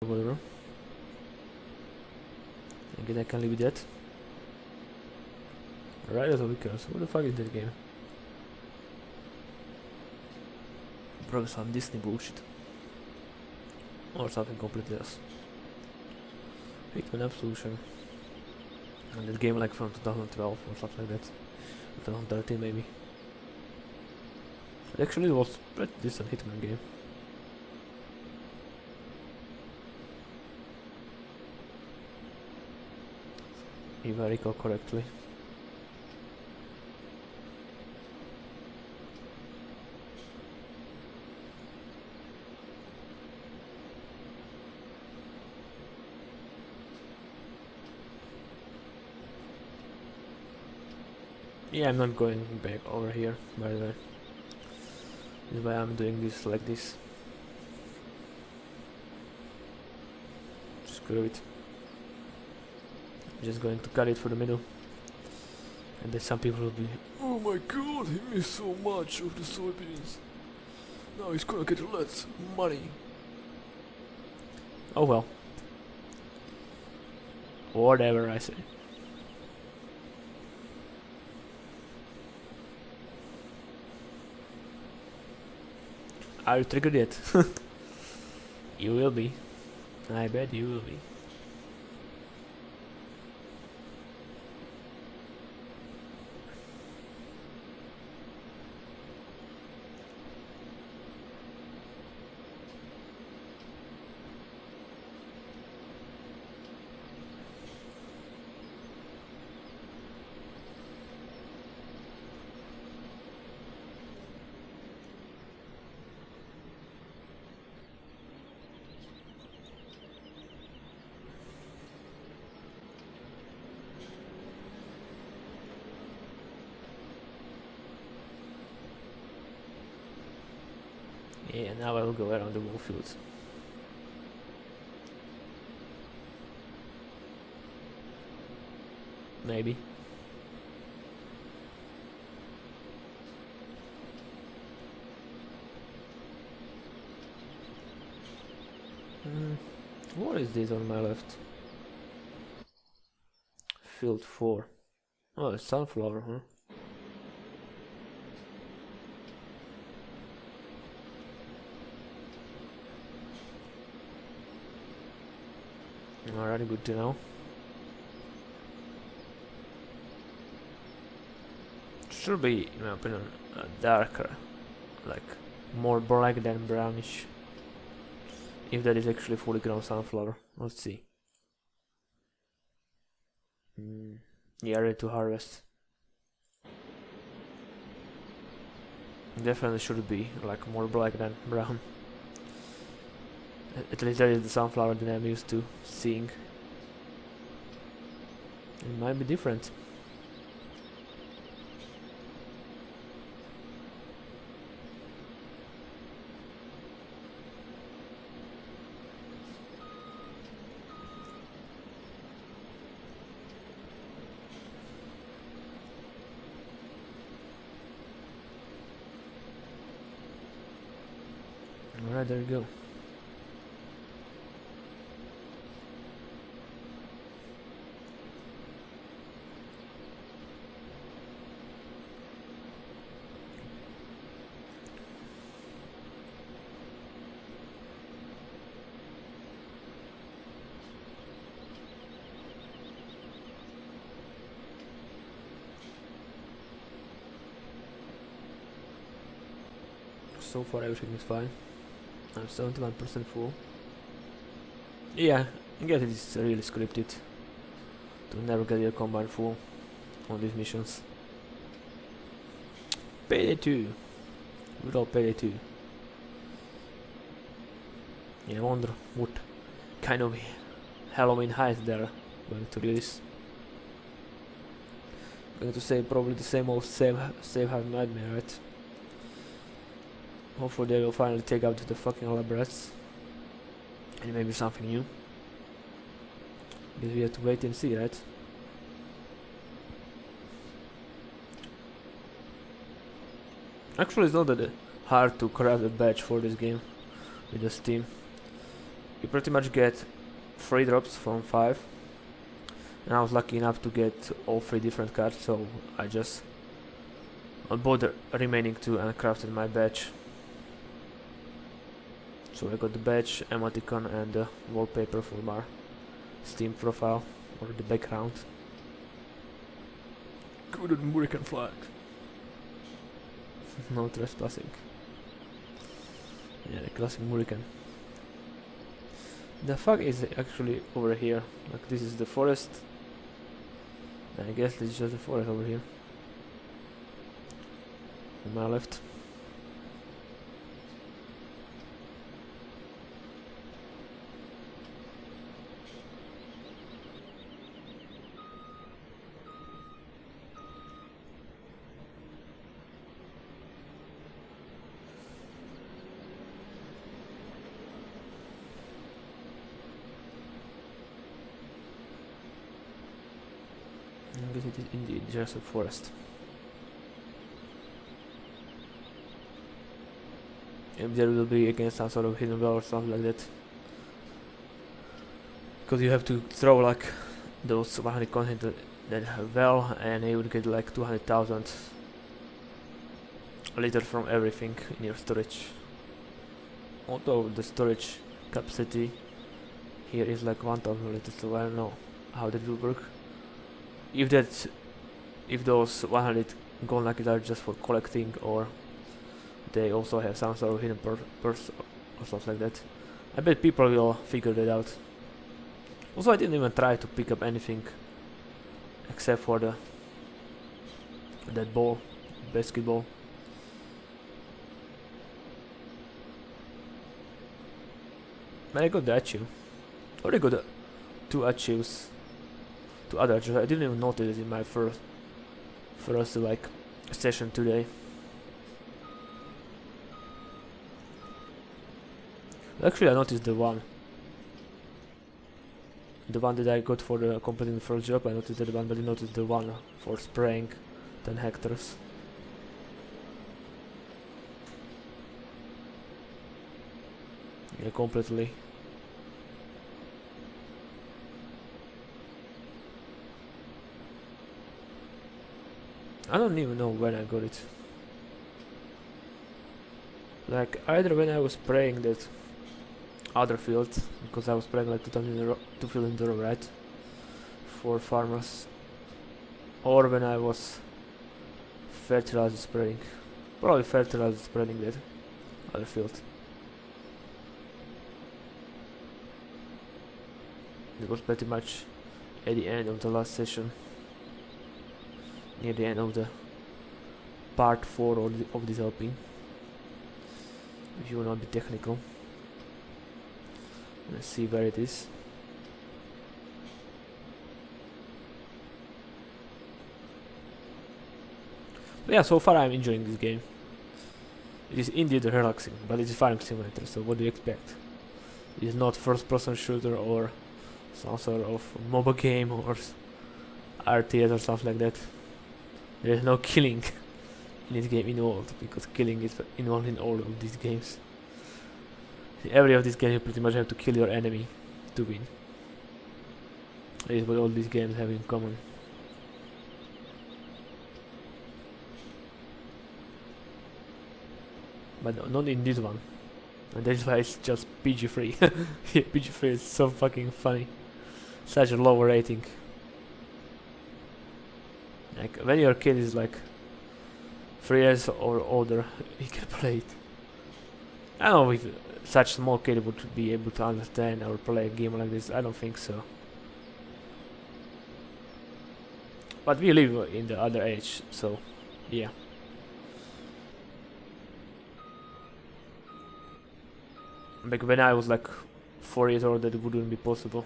whatever. I guess I can live with that. Right as a weekend. So what the fuck is that game? Probably some Disney bullshit. Or something completely else. Hitman Absolution. And that game like from 2012 or something like that. 2013 maybe. Actually it was pretty decent Hitman game. If I recall correctly. Yeah, I'm not going back over here, by the way. This is why I'm doing this like this. Screw it. I'm just going to cut it for the middle. And then some people will be, oh my god, he missed so much of the soybeans. Now he's gonna get less money. Oh well. Whatever I say. Are you triggered yet? You will be. I bet you will be. Yeah, now I will go around the whole field. Maybe. What is this on my left? Field 4. Oh, it's sunflower, huh? Alright, good to know. Should be, in my opinion, darker, like more black than brownish. If that is actually fully grown sunflower, let's see. Yeah, ready to harvest. Definitely should be like more black than brown. At least that is the sunflower that I'm used to seeing. It might be different. Alright, there you go. So far everything is fine. I'm 71% full. Yeah, I guess it is really scripted to never get your combine full on these missions. Payday 2. Good old Payday 2. Yeah, I wonder what kind of Halloween heist they're going to release. Going to say probably the same old save have nightmare, right? Hopefully they will finally take out the fucking lab rats. And maybe something new. Because we have to wait and see, right? Actually, it's not that hard to craft a badge for this game with the Steam. you pretty much get 3 drops from 5, and I was lucky enough to get all 3 different cards, so I just bought the remaining 2 and crafted my badge. So I got the badge, emoticon, and the wallpaper for my Steam profile, or the background. Good American flag. No trespassing. Yeah, the classic American. The fuck is actually over here? Like, this is the forest. I guess this is just the forest over here. On my left. I guess it is indeed just a forest. If there will be again some sort of hidden well or something like that. Because you have to throw like those 100 coins into that well, and you would get like 200,000 liters from everything in your storage. Although the storage capacity here is like 1,000 liters, so I don't know how that will work. If those 100 gold nuggets are just for collecting, or they also have some sort of hidden purse or something like that. I bet people will figure that out. Also, I didn't even try to pick up anything except for that ball, basketball. But I got the achieve. I already got 2 achieves. 2 other achieves. I didn't even notice it in my first like session today. Actually, I noticed the one that I got for the completing the first job. I noticed that one, but I noticed the one for spraying 10 hectares. Yeah, completely. I don't even know when I got it. Like, either when I was spraying that other field, because I was spraying like 2 times in a row, 2 fields in a row, right? For farmers. Or when I was fertilizer spraying. Probably fertilizer spraying that other field. It was pretty much at the end of the last session. Near the end of the part 4 of this LP. If you wanna be technical. Let's see where it is. But yeah, so far I'm enjoying this game. It is indeed relaxing, but it's a farming simulator, so what do you expect? It is not first person shooter or some sort of MOBA game or RTS or stuff like that. There is no killing in this game involved, because killing is involved in all of these games. In every of these games you pretty much have to kill your enemy to win. That is what all these games have in common. But not in this one. And that's why it's just PG-free. PG-free is so fucking funny. Such a low rating. Like, when your kid is like 3 years or older, he can play it. I don't know if such small kid would be able to understand or play a game like this. I don't think so. But we live in the other age, so yeah. Back when I was like 4 years old, that wouldn't be possible.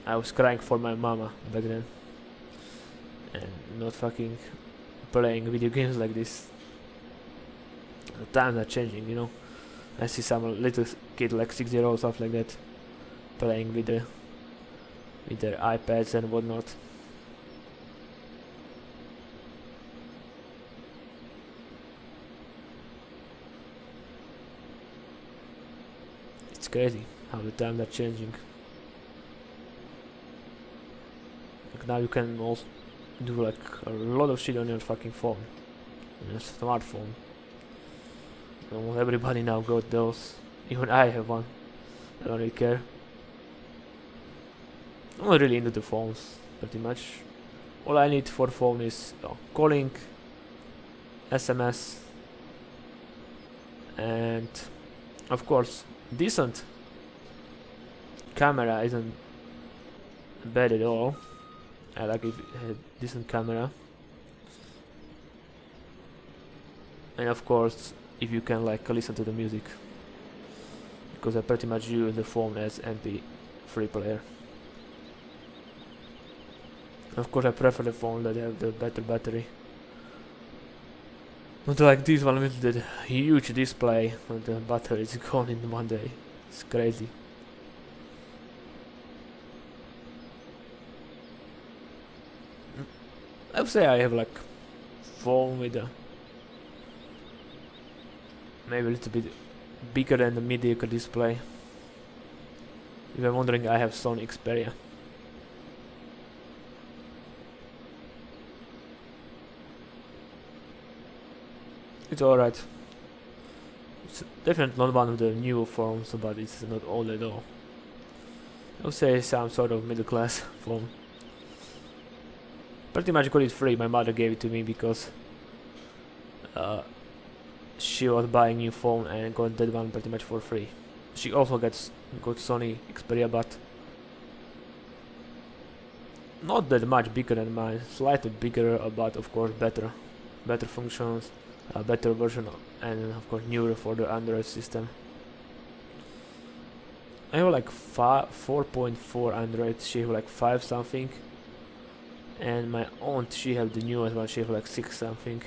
I was crying for my mama back then. And not fucking playing video games like this. The times are changing, you know. I see some little kid like 6-year-old, stuff like that, playing with their iPads and whatnot. It's crazy how the times are changing. Like now you can also do like a lot of shit on your fucking phone, on your smartphone. Almost everybody now got those. Even I have one. I don't really care. I'm not really into the phones, pretty much. All I need for phone is calling, SMS, and of course decent camera isn't bad at all. I like if it had decent camera, and of course if you can like listen to the music, because I pretty much use the phone as MP3 player. Of course I prefer the phone that have the better battery. Not like this one with the huge display and the battery is gone in one day. It's crazy. I would say I have like phone with a maybe a little bit bigger than the mediocre display. If you're wondering, I have Sony Xperia. It's alright. It's definitely not one of the newer phones, but it's not old at all. I would say some sort of middle class phone. Pretty much got it free. My mother gave it to me because she was buying new phone and got that one pretty much for free. She also got Sony Xperia, but not that much bigger than mine. Slightly bigger, but of course better functions, a better version, and of course newer for the Android system. I have like 4.4 Android. She have like 5 something, and my aunt, she have the newest one. She have like 6 something.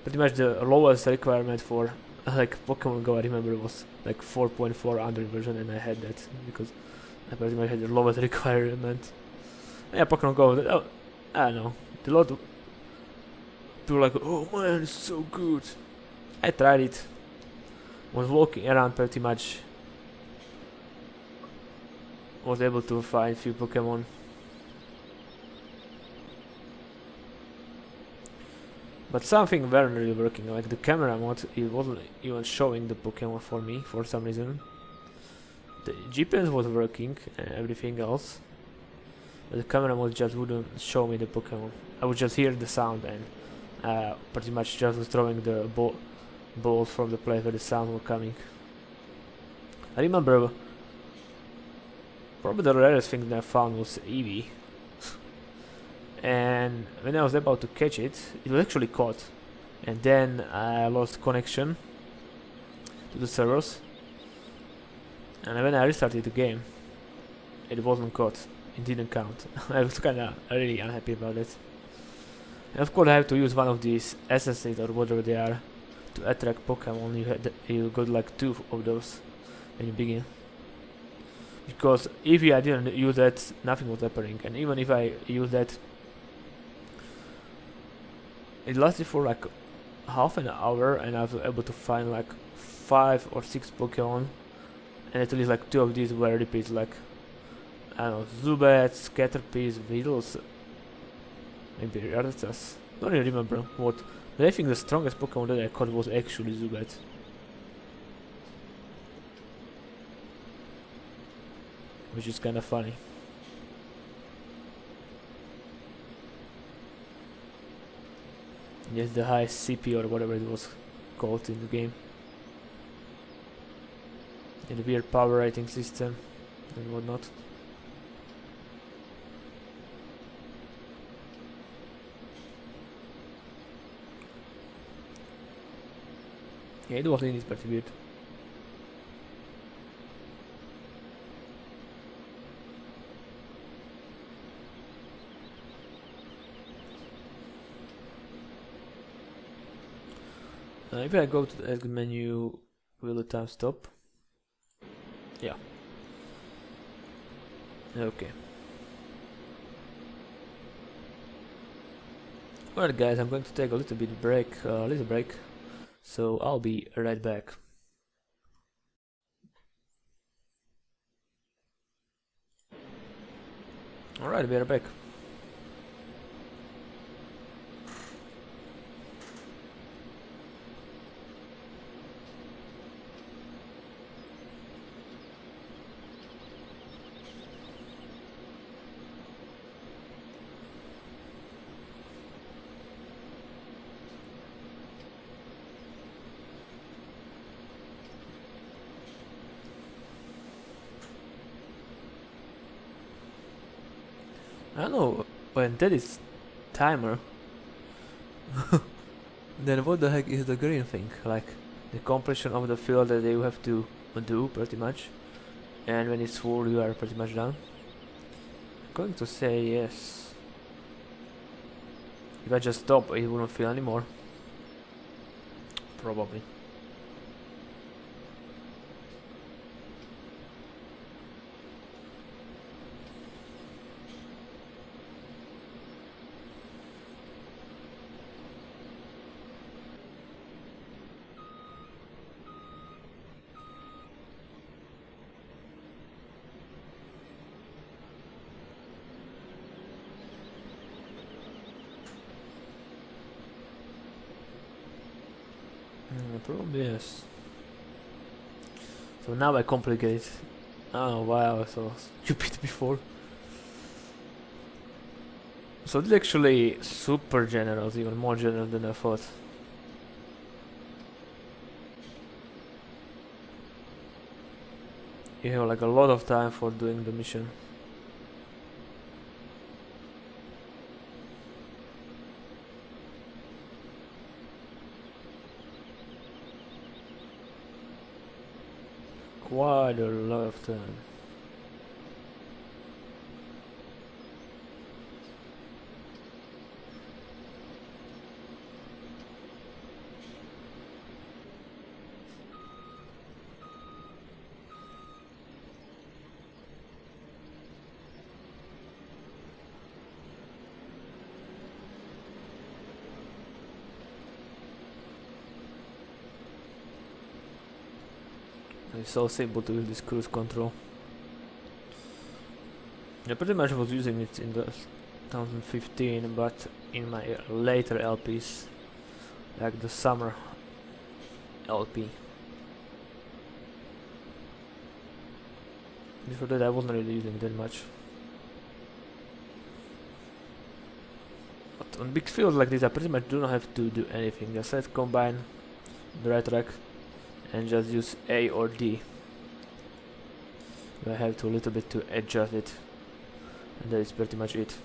Pretty much the lowest requirement for like Pokemon Go, I remember, was like 4.4 Android version, and I had that because I pretty much had the lowest requirement. Yeah, Pokemon Go. I don't know. The lot. People like, oh man, it's so good. I tried it. Was walking around pretty much. Was able to find few Pokemon. But something weren't really working, like the camera mode, it wasn't even showing the Pokemon for me for some reason. The GPS was working and everything else, but the camera mode just wouldn't show me the Pokemon. I would just hear the sound and pretty much just was throwing the balls from the place where the sound was coming. I remember probably the rarest thing that I found was Eevee. And when I was about to catch it, it was actually caught. And then I lost connection to the servers. And when I restarted the game, it wasn't caught. It didn't count. I was kinda really unhappy about it. And of course I have to use one of these SSAs or whatever they are to attract Pokemon. You got like 2 of those when you begin. Because if I didn't use that, nothing was happening. And even if I use that, it lasted for like half an hour, and I was able to find like 5 or 6 Pokemon, and at least like 2 of these were repeats, like I don't know, Zubats, Caterpies, Weedles, maybe Rattatas. Don't really remember what. But I think the strongest Pokemon that I caught was actually Zubat. Which is kinda funny. Yes, the highest CP or whatever it was called in the game. And the weird power rating system and whatnot. Yeah, it was indeed pretty weird. If I go to the exit menu, will the time stop? Yeah. Okay. Alright guys, I'm going to take a little bit break, so I'll be right back. Alright, we are back. I don't know, when that is timer, then what the heck is the green thing? Like the completion of the field that you have to do pretty much, and when it's full you are pretty much done. I'm going to say yes. If I just stop it wouldn't fill anymore. Probably. Probably yes. So now I complicate. I don't know why I was so stupid before. So it's actually super generous, even more generous than I thought. You have like a lot of time for doing the mission. Quite a lot of time. It's so simple to use this cruise control. I pretty much was using it in the 2015, but in my later LPs, like the summer LP. Before that I wasn't really using it that much. But on big fields like this I pretty much do not have to do anything. Just set combine the right track and just use A or D. I have to a little bit to adjust it, and that is pretty much it.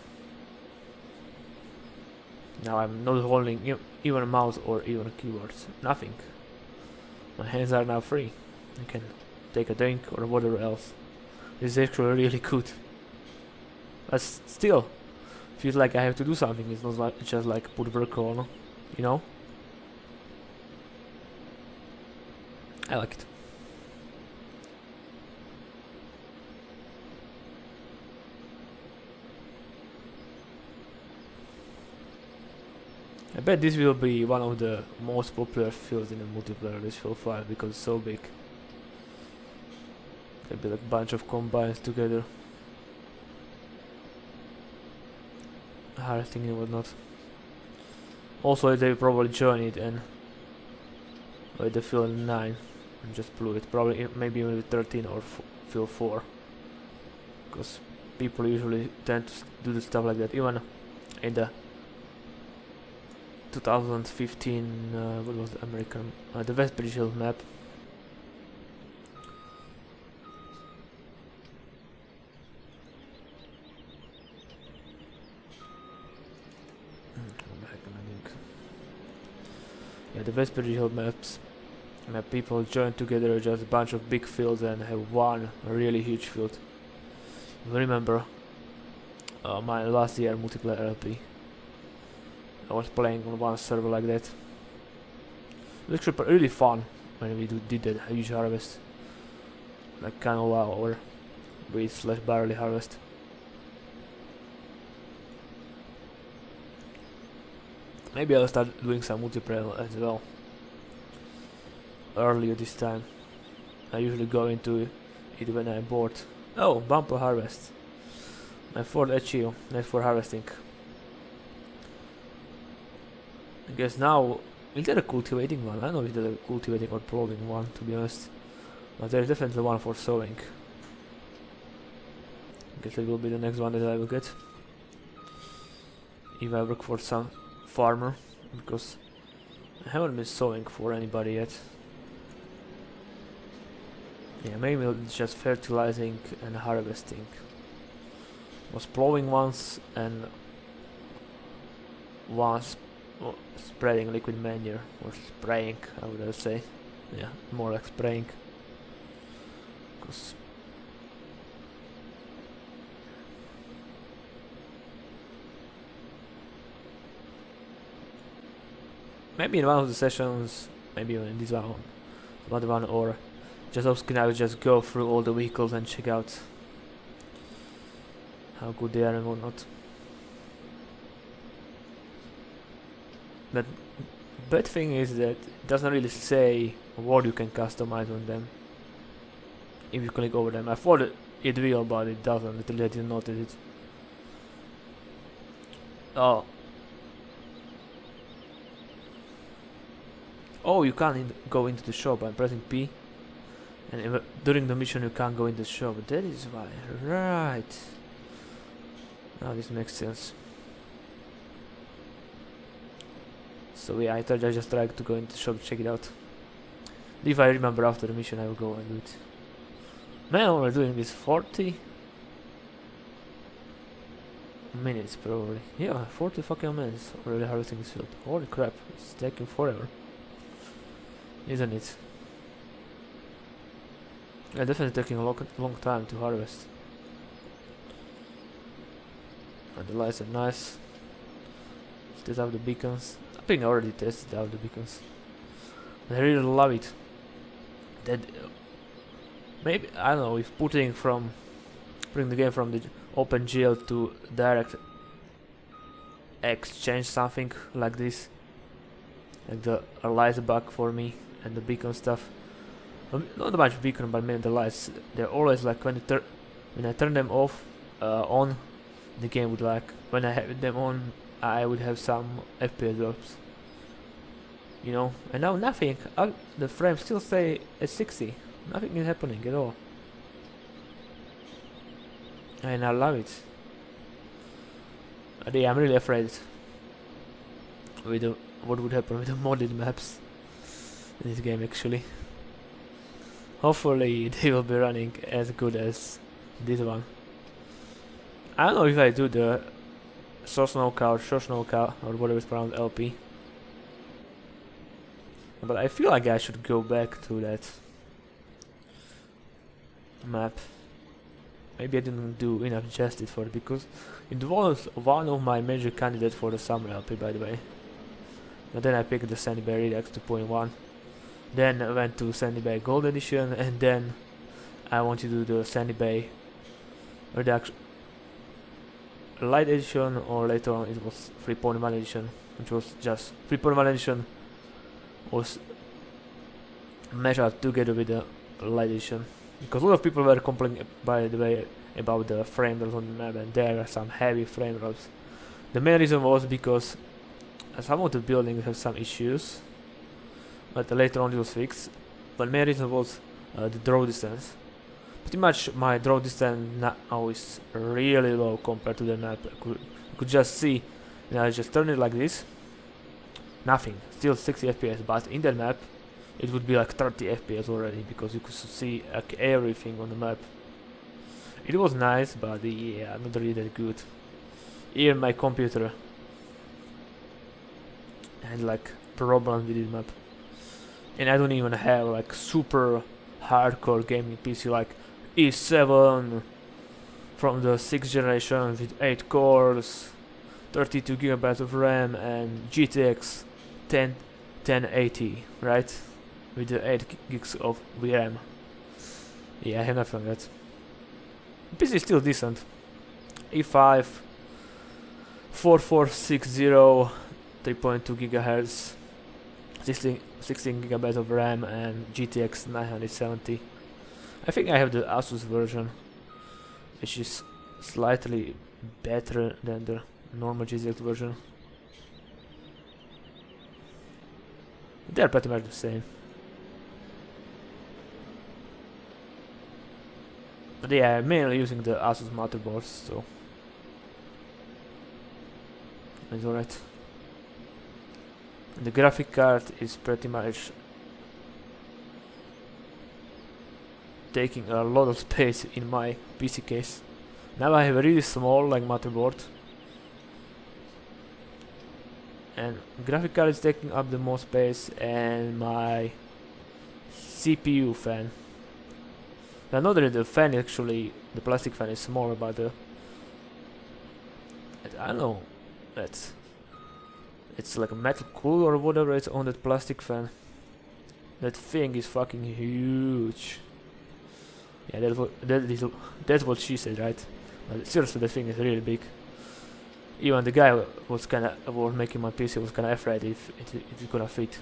Now I'm not holding even a mouse or even keyboards, nothing. My hands are now free. I can take a drink or whatever else. This is actually really good. But still, feels like I have to do something. It's not like just like put work on, you know? I like it. I bet this will be one of the most popular fields in the multiplayer, this field 5, because it's so big. There'll be like a bunch of combines together. Harvesting and whatnot. Also they will probably join it and with the field 9 and just blew it. Probably maybe even with 13 or field 4. Because people usually tend to do the stuff like that. Even in the 2015, what was the American, the West British Hill map. What the heck am I doing? Yeah, the West British Hill maps. People join together just a bunch of big fields and have one really huge field. If you remember my last year multiplayer LP. I was playing on one server like that. It was actually really fun when we did that huge harvest. Like canola or wheat / barley harvest. Maybe I'll start doing some multiplayer as well. Earlier this time. I usually go into it when I'm bored. Oh, bumper harvest. And for HEO, not for harvesting. I guess now, is there a cultivating one? I don't know if there's a cultivating or plowing one, to be honest. But there is definitely one for sowing. I guess it will be the next one that I will get. If I work for some farmer, because I haven't been sowing for anybody yet. Yeah, maybe it's just fertilizing and harvesting. Was plowing once and once spreading liquid manure, or spraying, I would say. Yeah, more like spraying. Cause maybe in one of the sessions, maybe even in this one, another one, or just off screen I will just go through all the vehicles and check out how good they are and whatnot. But bad thing is that it doesn't really say what you can customize on them if you click over them. I thought it will, but it doesn't. Until I didn't notice it. Oh, you can't go into the shop. I'm pressing P, and during the mission you can't go into the shop. That is why, right? Now this makes sense. So yeah, I just tried to go into the shop, check it out. If I remember after the mission, I will go and do it. Man, we're doing this 40 minutes probably. Yeah, 40 fucking minutes already harvesting this field. Holy crap, it's taking forever, isn't it? Yeah, definitely taking a long time to harvest. And the lights are nice. Test out the beacons. I think I already tested out the beacons. I really love it. That maybe, I don't know, if putting the game from the OpenGL to direct exchange, something like this, like the lights bug for me and the beacon stuff. Not a bunch of beacon, but mainly the lights. They're always like when I turn them off, on, the game would like, when I have them on, I would have some FPS drops. You know, and now nothing. The frames still stay at 60. Nothing is happening at all. And I love it. Yeah, I'm really afraid with what would happen with the modded maps in this game actually. Hopefully they will be running as good as this one. I don't know if I do the Sosnovka or Shosnovka or whatever it's pronounced, LP. But I feel like I should go back to that map. Maybe I didn't do enough justice for it, because it was one of my major candidates for the summer LP, by the way. But then I picked the Sandy Bay Redux 2.1. Then I went to Sandy Bay Gold Edition, and then I wanted to do the Sandy Bay Redux Light Edition, or later on it was 3.1 Edition, which was just 3.1 Edition was measured together with the Light Edition. Because a lot of people were complaining, by the way, about the frame drops on the map, and there are some heavy frame drops. The main reason was because some of the buildings have some issues, but later on it was fixed. But the main reason was the draw distance. Pretty much my draw distance now is really low compared to the map. You could just see, I just turn it like this, nothing, still 60 FPS, but in that map it would be like 30 FPS already, because you could see like everything on the map. It was nice, but yeah, not really that good. Even my computer had like problems with this map. And I don't even have like super hardcore gaming PC like E7 from the 6th generation with 8 cores, 32 gigabytes of RAM, and GTX 1080, right? With the 8 gigs of VRAM. Yeah, I have nothing on that. PC is still decent. E5 4460, 3.2 gigahertz, 16 gigabytes of RAM, and GTX 970. I think I have the Asus version, which is slightly better than the normal GZX version. They're pretty much the same. But yeah, I'm mainly using the Asus motherboards, so it's alright. The graphic card is pretty much taking a lot of space in my PC case. Now I have a really small like motherboard, and graphic card is taking up the most space, and my CPU fan. Now not that the fan actually, the plastic fan is smaller, but I don't know, it's like a metal cooler or whatever it's on that plastic fan. That thing is fucking huge. Yeah, that's what she said, right? But seriously, the thing is really big. Even the guy was making my PC was kinda afraid if it's gonna fit.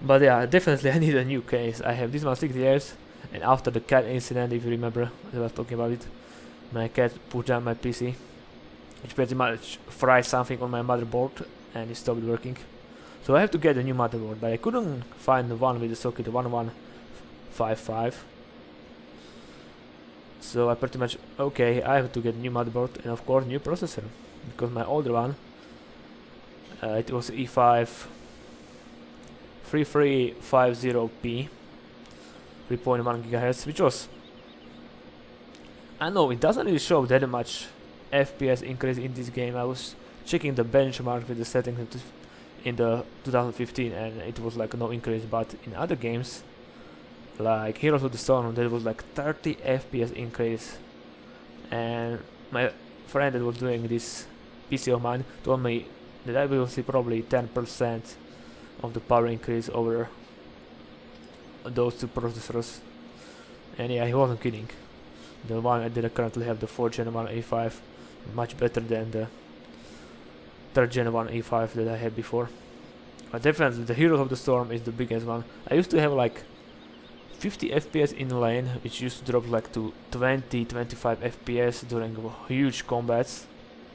But yeah, definitely I need a new case. I have this one 6 years, and after the cat incident, if you remember, I was talking about it, my cat pushed down my PC, which pretty much fried something on my motherboard, and it stopped working. So I have to get a new motherboard, but I couldn't find the one with the socket 1155. So I pretty much, okay, I have to get a new motherboard, and of course new processor, because my older one, it was E5 3350p 3.1 GHz, which was, I know it doesn't really show that much FPS increase in this game. I was checking the benchmark with the settings in the 2015, and it was like no increase, but in other games like Heroes of the Storm, there was like 30 FPS increase, and my friend that was doing this PC of mine told me that I will see probably 10% of the power increase over those two processors. And yeah, he wasn't kidding. The one that I currently have, the 4th Gen 1 A5, much better than the 3rd Gen 1 A5 that I had before. But definitely the Heroes of the Storm is the biggest one. I used to have like 50 FPS in lane, which used to drop like to 20-25 FPS during huge combats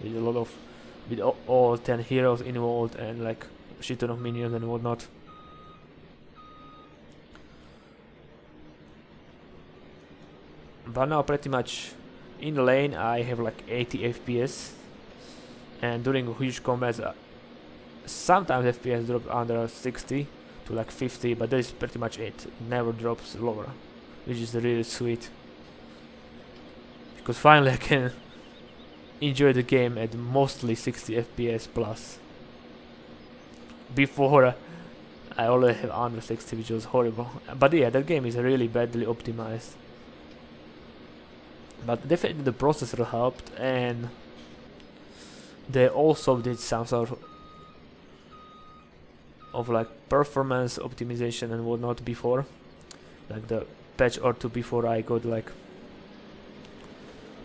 with a lot of, with all 10 heroes involved and like a shit ton of minions and whatnot. But now pretty much in the lane I have like 80 FPS, and during huge combats sometimes FPS drop under 60 to like 50, but that is pretty much it. It never drops lower, which is really sweet, because finally I can enjoy the game at mostly 60 FPS plus. Before I always have under 60, which was horrible. But yeah, that game is really badly optimized. But definitely the processor helped, and they also did some sort of like performance optimization and whatnot before, like the patch or two before I got like,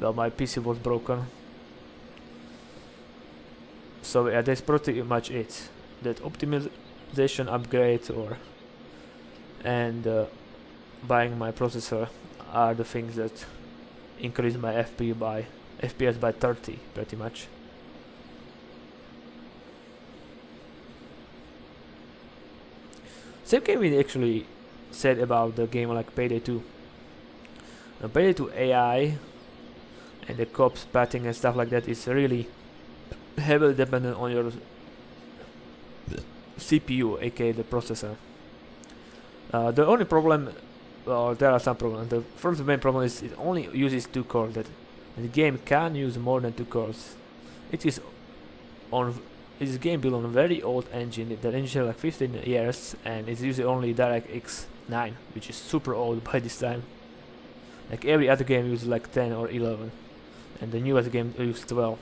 well, my PC was broken. So yeah, that's pretty much it. That optimization upgrade and buying my processor are the things that increase my FPS by 30 pretty much. Same game we actually said about the game like Payday 2. Payday 2 AI and the cops patting and stuff like that is really heavily dependent on your CPU, aka the processor. The only problem, well, there are some problems. The first main problem is it only uses 2 cores. That the game can use more than 2 cores. It is a game built on a very old engine. The engine is like 15 years, and it's using only DirectX 9, which is super old by this time. Like every other game uses like 10 or 11, and the newest game uses 12.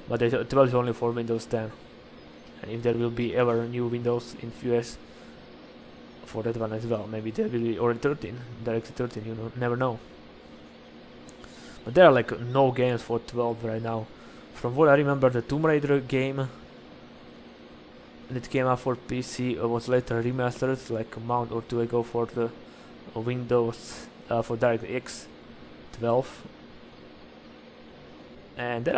But the 12 is only for Windows 10, and if there will be ever new Windows in few years for that one as well, maybe there will be already 13, DirectX 13, you never know. But there are like no games for 12 right now. From what I remember, the Tomb Raider game that came out for PC was later remastered like a month or two ago for the Windows, for DirectX 12. And that